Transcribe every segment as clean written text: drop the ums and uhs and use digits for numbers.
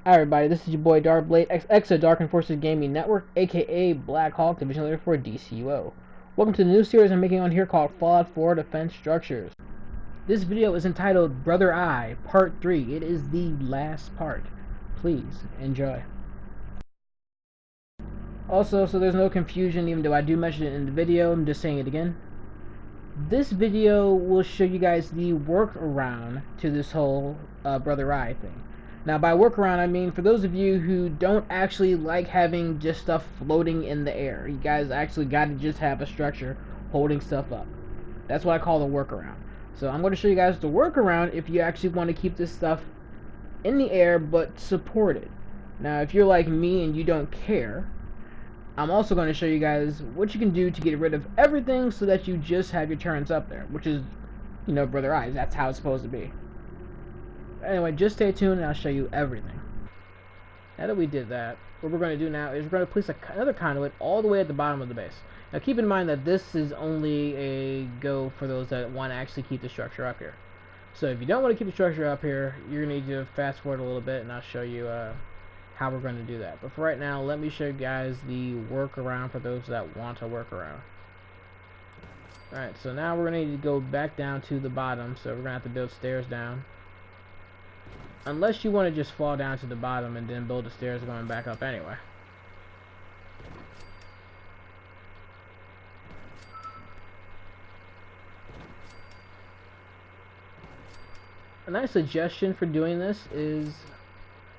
Hi everybody, this is your boy Darkblade, Exa Dark and Forces Gaming Network, aka Black Hawk, Division Leader for DCUO. Welcome to the new series I'm making on here called Fallout 4 Defense Structures. This video is entitled Brother Eye, Part 3. It is the last part. Please, enjoy. Also, so there's no confusion, even though I do mention it in the video, I'm just saying it again. This video will show you guys the workaround to this whole Brother Eye thing. Now, by workaround, I mean for those of you who don't actually like having just stuff floating in the air. You guys actually got to just have a structure holding stuff up. That's what I call the workaround. So I'm going to show you guys the workaround if you actually want to keep this stuff in the air but supported. Now, if you're like me and you don't care, I'm also going to show you guys what you can do to get rid of everything so that you just have your turrets up there, which is, you know, Brother Eyes. That's how it's supposed to be. Anyway, just stay tuned and I'll show you everything. Now that we did that, what we're going to do now is we're going to place another conduit all the way at the bottom of the base. Now keep in mind that this is only a go for those that want to actually keep the structure up here. So if you don't want to keep the structure up here, you're going to need to fast forward a little bit and I'll show you how we're going to do that. But for right now, let me show you guys the workaround for those that want a workaround. Alright, so now we're going to need to go back down to the bottom, so we're going to have to build stairs down. Unless you want to just fall down to the bottom and then build the stairs going back up anyway. A nice suggestion for doing this is,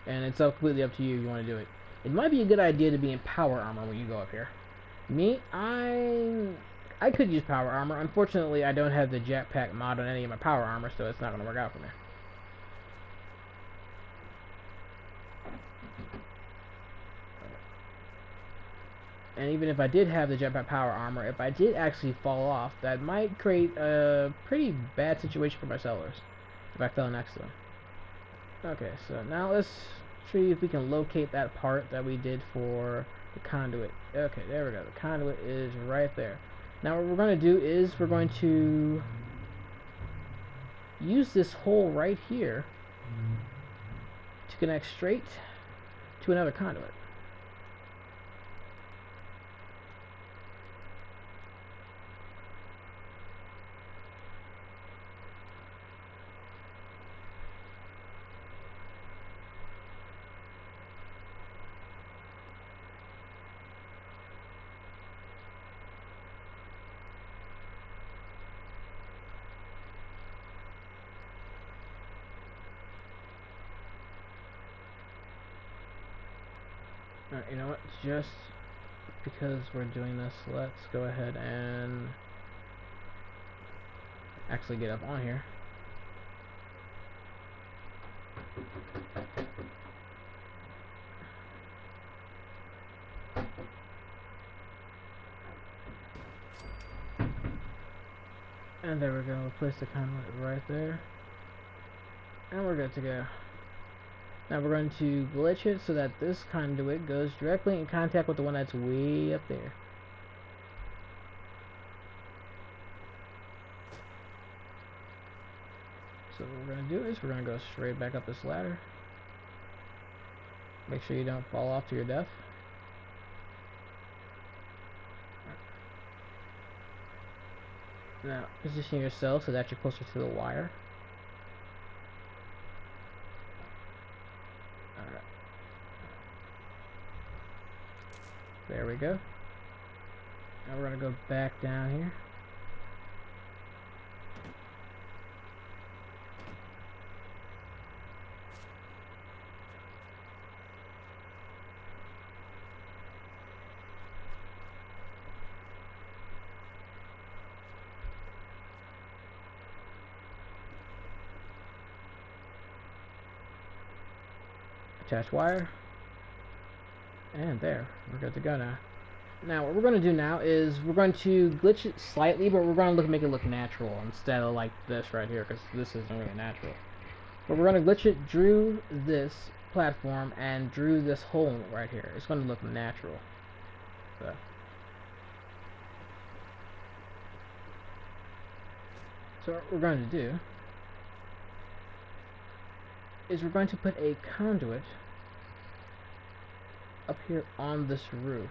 and it's completely up to you if you want to do it, it might be a good idea to be in power armor when you go up here. Me, I could use power armor. Unfortunately, I don't have the jetpack mod on any of my power armor, so it's not going to work out for me. And even if I did have the jetpack power armor, if I did actually fall off, that might create a pretty bad situation for my sellers if I fell next to them. Okay, so now let's see if we can locate that part that we did for the conduit. Okay, there we go. The conduit is right there. Now what we're going to do is we're going to use this hole right here to connect straight to another conduit. Alright, you know what, just because we're doing this, let's go ahead and actually get up on here. And there we go, we'll place the conduit right there. And we're good to go. Now we're going to glitch it so that this conduit goes directly in contact with the one that's way up there. So what we're going to do is we're going to go straight back up this ladder. Make sure you don't fall off to your death. Now position yourself so that you're closer to the wire. Alright. There we go. Now we're going to go back down here. Attach wire, and there, we're good to go now. Now what we're going to do now is we're going to glitch it slightly, but we're going to make it look natural instead of like this right here, because this isn't really natural. But we're going to glitch it, drew this platform and drew this hole right here. It's going to look natural. So what we're going to do is we're going to put a conduit up here on this roof.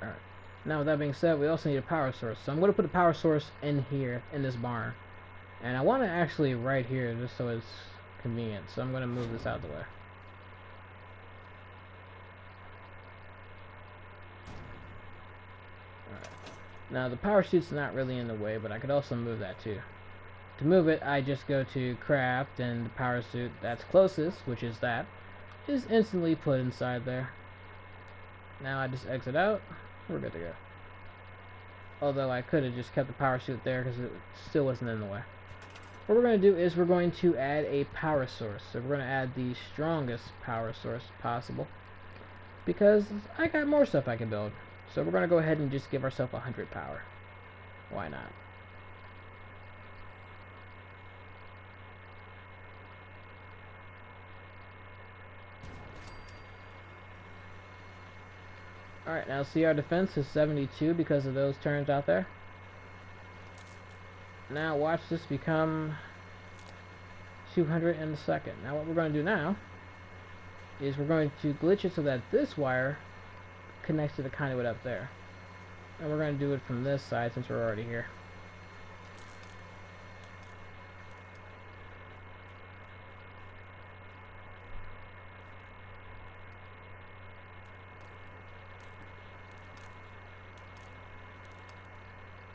Alright. Now with that being said, we also need a power source. So I'm going to put a power source in here, in this barn. And I want it actually right here, just so it's convenient. So I'm going to move this out of the way. Alright. Now the power suit's not really in the way, but I could also move that too. To move it, I just go to craft, and the power suit that's closest, which is that, is instantly put inside there. Now I just exit out. We're good to go. Although I could have just kept the power suit there because it still wasn't in the way. What we're going to do is we're going to add a power source. So we're going to add the strongest power source possible, because I got more stuff I can build. So we're going to go ahead and just give ourselves 100 power. Why not? Alright, now see our defense is 72 because of those turns out there. Now watch this become 200 in a second. Now what we're going to do now is we're going to glitch it so that this wire connects to the conduit up there. And we're going to do it from this side since we're already here.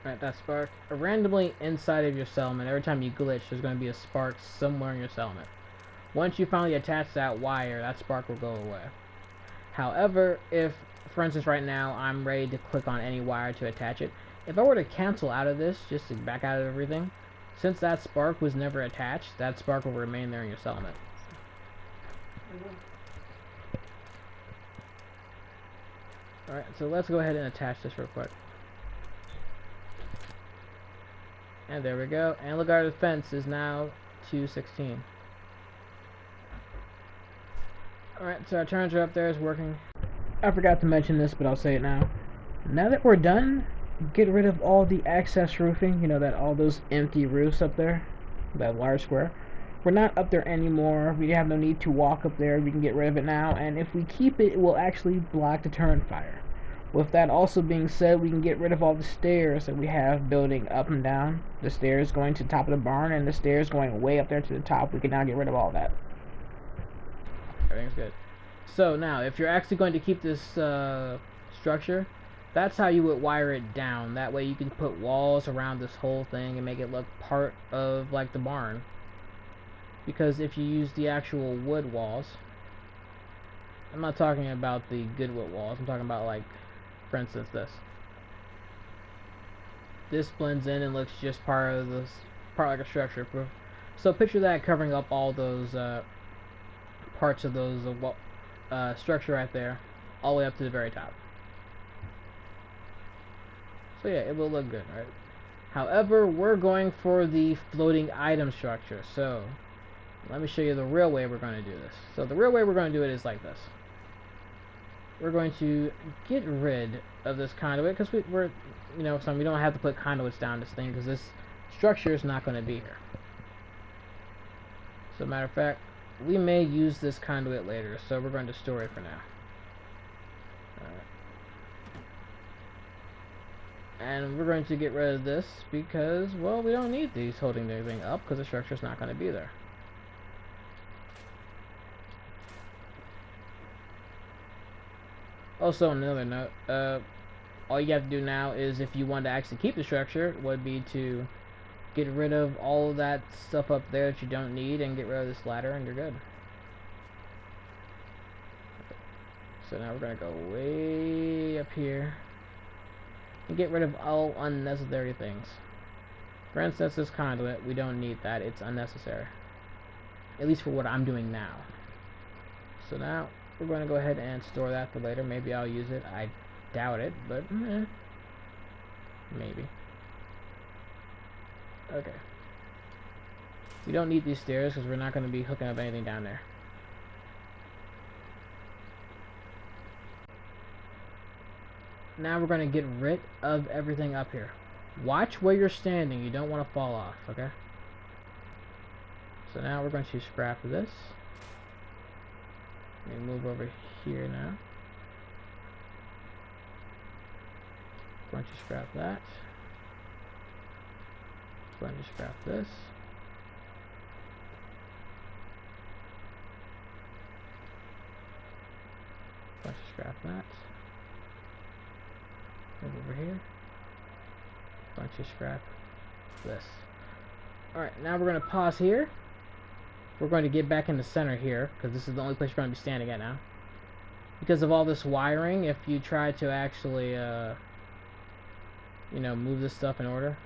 Alright, that spark. Randomly inside of your settlement, every time you glitch, there's going to be a spark somewhere in your settlement. Once you finally attach that wire, that spark will go away. However, if, for instance, right now, I'm ready to click on any wire to attach it, if I were to cancel out of this, just to back out of everything, since that spark was never attached, that spark will remain there in your settlement. Alright, so let's go ahead and attach this real quick. And there we go. And look, our defense is now 216. Alright, so our turns are up there, is working. I forgot to mention this, but I'll say it now. Now that we're done, get rid of all the access roofing, you know, that all those empty roofs up there, that large square. We're not up there anymore. We have no need to walk up there. We can get rid of it now, and if we keep it, it will actually block the turn fire. With that also being said, we can get rid of all the stairs that we have building up and down. The stairs going to the top of the barn and the stairs going way up there to the top. We can now get rid of all that. Everything's good. So now, if you're actually going to keep this structure, that's how you would wire it down. That way you can put walls around this whole thing and make it look part of like the barn. Because if you use the actual wood walls, I'm not talking about the good wood walls, I'm talking about, like, for instance, this blends in and looks just part of this, part like a structure. So picture that covering up all those parts of those structure right there, all the way up to the very top. So yeah, it will look good, right? However, we're going for the floating item structure. So let me show you the real way we're going to do this. So the real way we're going to do it is like this. We're going to get rid of this conduit because we're, you know, we don't have to put conduits down this thing because this structure is not going to be here. So matter of fact, we may use this conduit later, so we're going to store it for now. Alright. And we're going to get rid of this because, well, we don't need these holding everything up because the structure is not going to be there. Also, on another note, all you have to do now is, if you want to actually keep the structure, would be to get rid of all of that stuff up there that you don't need and get rid of this ladder, and you're good. So now we're going to go way up here and get rid of all unnecessary things. For instance, this conduit, we don't need that, it's unnecessary. at least for what I'm doing now. So now we're going to go ahead and store that for later. Maybe I'll use it. I doubt it, but maybe. Okay. We don't need these stairs because we're not going to be hooking up anything down there. Now we're going to get rid of everything up here. Watch where you're standing. You don't want to fall off, okay? So now we're going to scrap this. Let me move over here now. Going to scrap that. Going to scrap this. Going to scrap that. Move over here. Going to scrap this. Alright, now we're going to pause here. We're going to get back in the center here, because this is the only place you're going to be standing at now. Because of all this wiring, if you try to actually, you know, move this stuff in order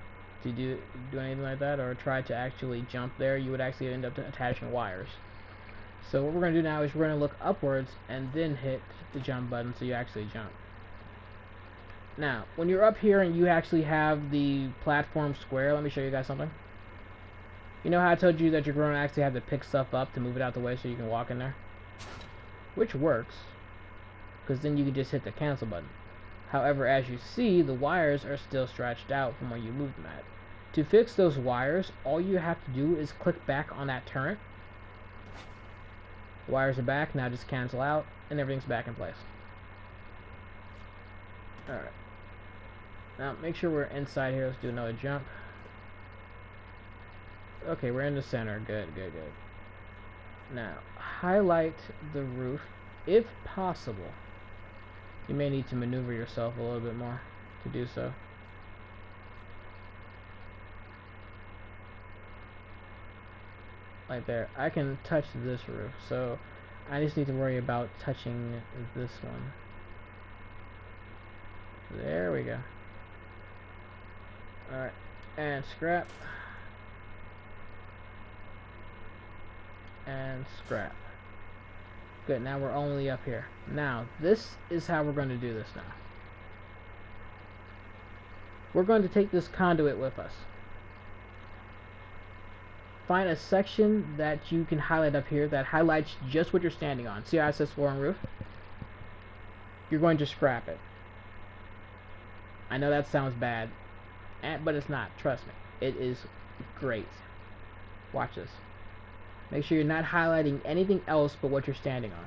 to do anything like that, or try to actually jump there, you would actually end up attaching wires. So what we're going to do now is we're going to look upwards and then hit the jump button so you actually jump. Now, when you're up here and you actually have the platform square, let me show you guys something. You know how I told you that you're going to actually have to pick stuff up to move it out the way so you can walk in there? Which works, because then you can just hit the cancel button. However, as you see, the wires are still stretched out from where you moved them at. To fix those wires, all you have to do is click back on that turret. The wires are back, now just cancel out, and everything's back in place. Alright. Now, make sure we're inside here. Let's do another jump. Okay, we're in the center. Good, good, good. Now, highlight the roof, if possible. You may need to maneuver yourself a little bit more to do so. Like there. I can touch this roof, so I just need to worry about touching this one. There we go. Alright, and scrap. And scrap. Good, now we're only up here. Now, this is how we're going to do this now. We're going to take this conduit with us. Find a section that you can highlight up here that highlights just what you're standing on. See how it says floor and roof? You're going to scrap it. I know that sounds bad, but it's not. Trust me. It is great. Watch this. Make sure you're not highlighting anything else but what you're standing on.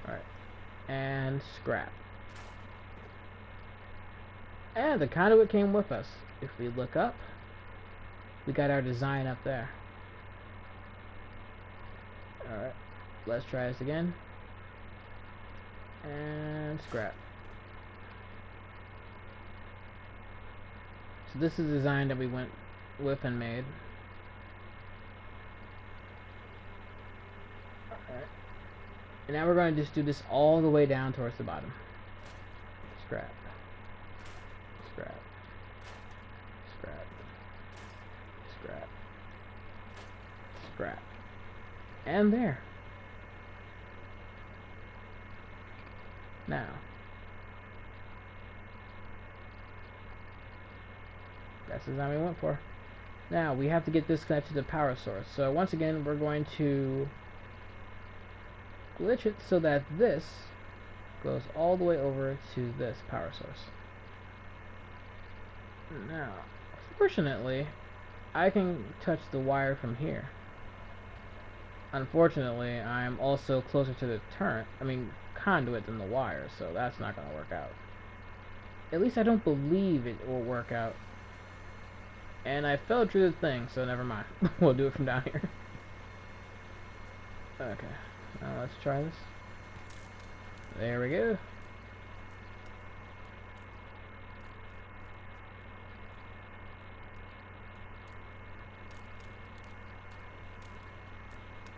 Alright. And scrap. And the conduit came with us. If we look up, we got our design up there. Alright. Let's try this again. And scrap. So this is the design that we went with and made. Alright. And now we're going to just do this all the way down towards the bottom. Scrap. Scrap. Scrap. Scrap. Scrap. And there. Now. That's the design we went for. Now, we have to get this connected to the power source. So once again, we're going to glitch it so that this goes all the way over to this power source. Now, fortunately, I can touch the wire from here. Unfortunately, I'm also closer to the conduit than the wire, so that's not going to work out. At least I don't believe it will work out. And I fell through the thing, so never mind. We'll do it from down here. Okay, now let's try this. There we go.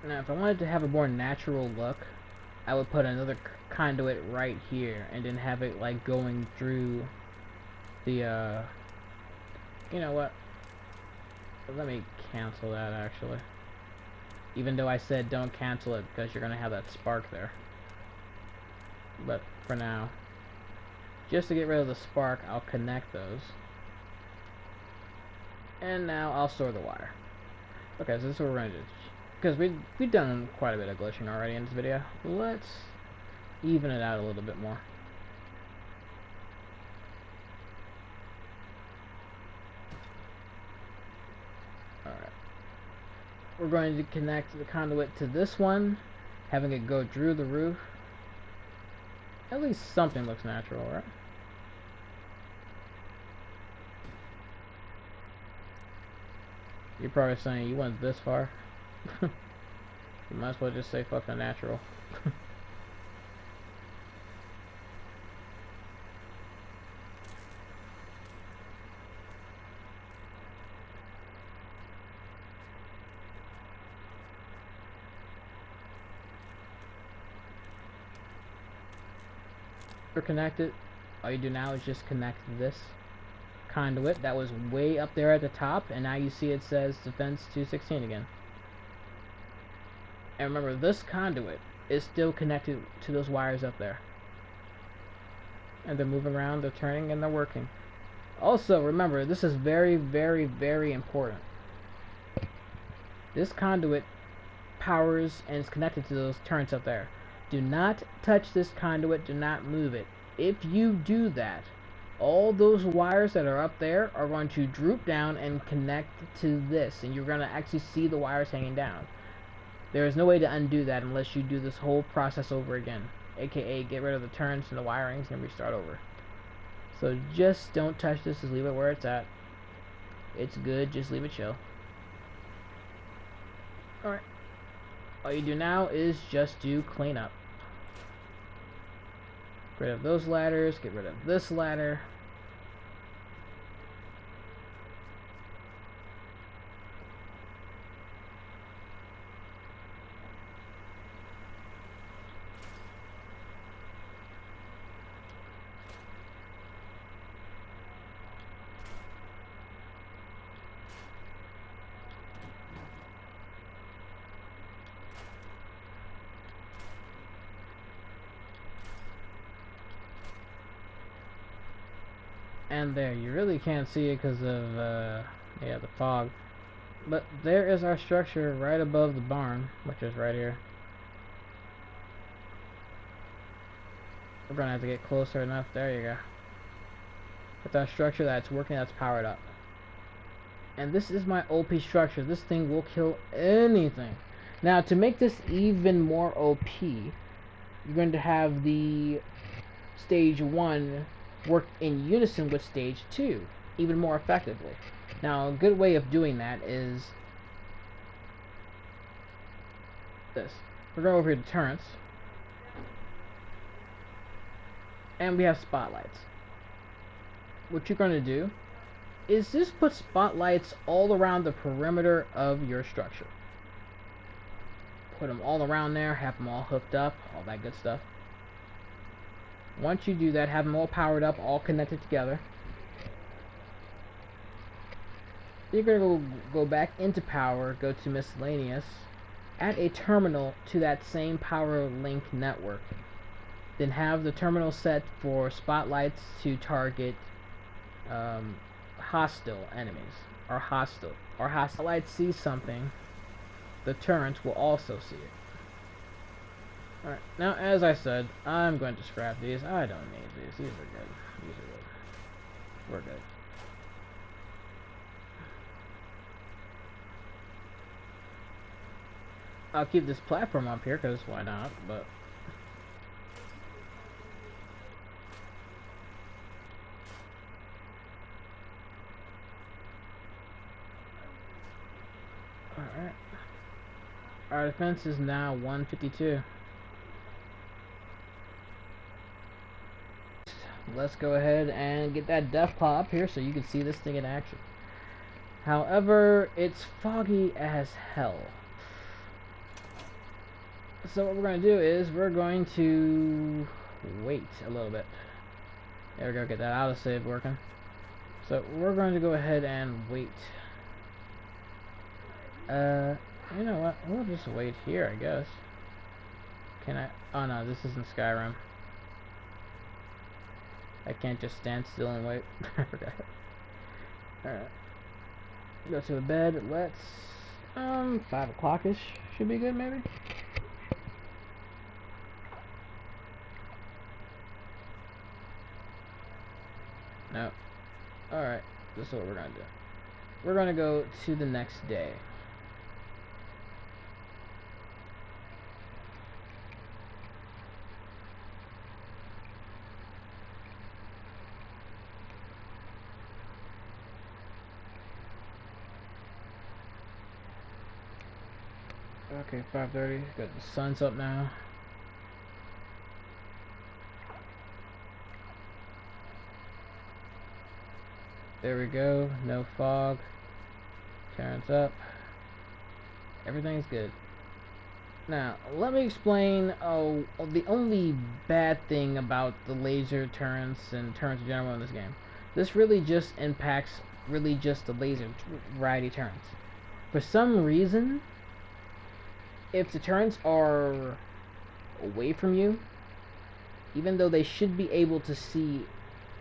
Now, if I wanted to have a more natural look, I would put another conduit right here, and then have it like going through the, you know what? Let me cancel that, actually. Even though I said don't cancel it because you're going to have that spark there. But for now, just to get rid of the spark, I'll connect those. And now I'll store the wire. Okay, so this is what we're going to do. Because we've done quite a bit of glitching already in this video. Let's even it out a little bit more. Alright. We're going to connect the conduit to this one, having it go through the roof. At least something looks natural, right? You're probably saying you went this far. You might as well just say fucking natural. We're connected. All you do now is just connect this conduit that was way up there at the top, and now you see it says defense 216 again. And remember, this conduit is still connected to those wires up there. And they're moving around, they're turning, and they're working. Also, remember, this is very, very, very important. This conduit powers and is connected to those turrets up there. Do not touch this conduit, do not move it. If you do that, all those wires that are up there are going to droop down and connect to this, and you're going to actually see the wires hanging down. There is no way to undo that unless you do this whole process over again, aka get rid of the turns and the wirings and restart over. So just don't touch this, just leave it where it's at. It's good, just leave it chill. Alright, all you do now is just do cleanup. Get rid of those ladders, get rid of this ladder. And there, you really can't see it because of yeah, the fog, but there is our structure right above the barn, which is right here. We're gonna have to get closer enough. There you go. With that structure that's working, that's powered up. And this is my OP structure. This thing will kill anything. Now, to make this even more OP, you're going to have the stage 1 work in unison with stage 2 even more effectively. Now, a good way of doing that is this. We're going over here to turrets, and we have spotlights. What you're going to do is just put spotlights all around the perimeter of your structure. Put them all around there, have them all hooked up, all that good stuff. Once you do that, have them all powered up, all connected together. You're going to go back into power, go to miscellaneous, add a terminal to that same power link network. Then have the terminal set for spotlights to target hostile enemies, or hostile. Or hostile lights see something, the turrets will also see it. Alright, now as I said, I'm going to scrap these. I don't need these. These are good. These are good. We're good. I'll keep this platform up here, because why not, but... Alright. Our defense is now 152. Let's go ahead and get that death claw up here so you can see this thing in action. However, it's foggy as hell. So what we're going to do is we're going to wait a little bit. There we go, get that autosave working. So we're going to go ahead and wait. You know what? We'll just wait here, I guess. Can I? Oh no, this isn't Skyrim. I can't just stand still and wait. I forgot. Alright. Go to the bed. Let's 5 o'clock-ish should be good, maybe. No. Alright, this is what we're gonna do. We're gonna go to the next day. Okay, 5:30. Good. The sun's up now. There we go. No fog. Turns up. Everything's good. Now, let me explain the only bad thing about the laser turrets and turrets in general in this game. This really just impacts just the laser variety turrets. For some reason, if the turrets are away from you, even though they should be able to see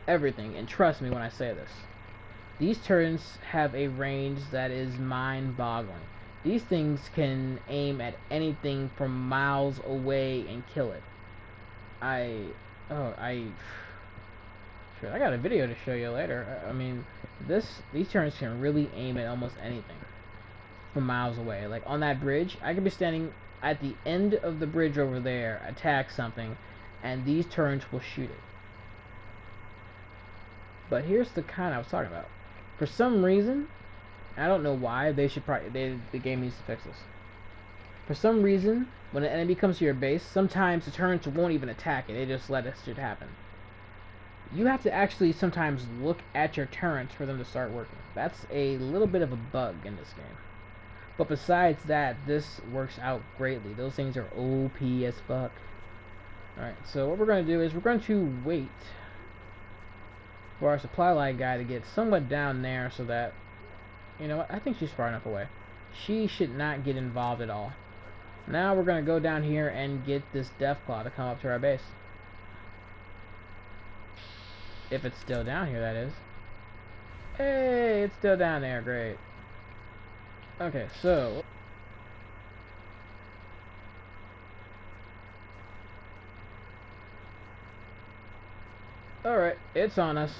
everything, and trust me when I say this, these turrets have a range that is mind-boggling. These things can aim at anything from miles away and kill it. Sure, I got a video to show you later. I mean, these turrets can really aim at almost anything from miles away. Like on that bridge, I could be standing at the end of the bridge over there, attack something, and these turrets will shoot it. But here's the kind I was talking about. For some reason, I don't know why, the game needs to fix this. For some reason, when an enemy comes to your base, sometimes the turrets won't even attack it. They just let this shit happen. You have to actually sometimes look at your turrets for them to start working. That's a little bit of a bug in this game. But besides that, this works out greatly. Those things are OP as fuck. Alright, so what we're going to do is we're going to wait for our supply line guy to get somewhat down there so that, you know what, I think she's far enough away. She should not get involved at all. Now we're going to go down here and get this Deathclaw to come up to our base. If it's still down here, that is. Hey, it's still down there, great. Okay, so alright, it's on us.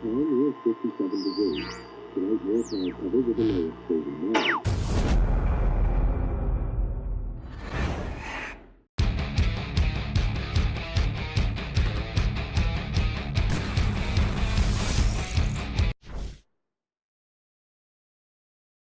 Downtown, we're 57 degrees. Tonight, more cloud cover with a low of 39.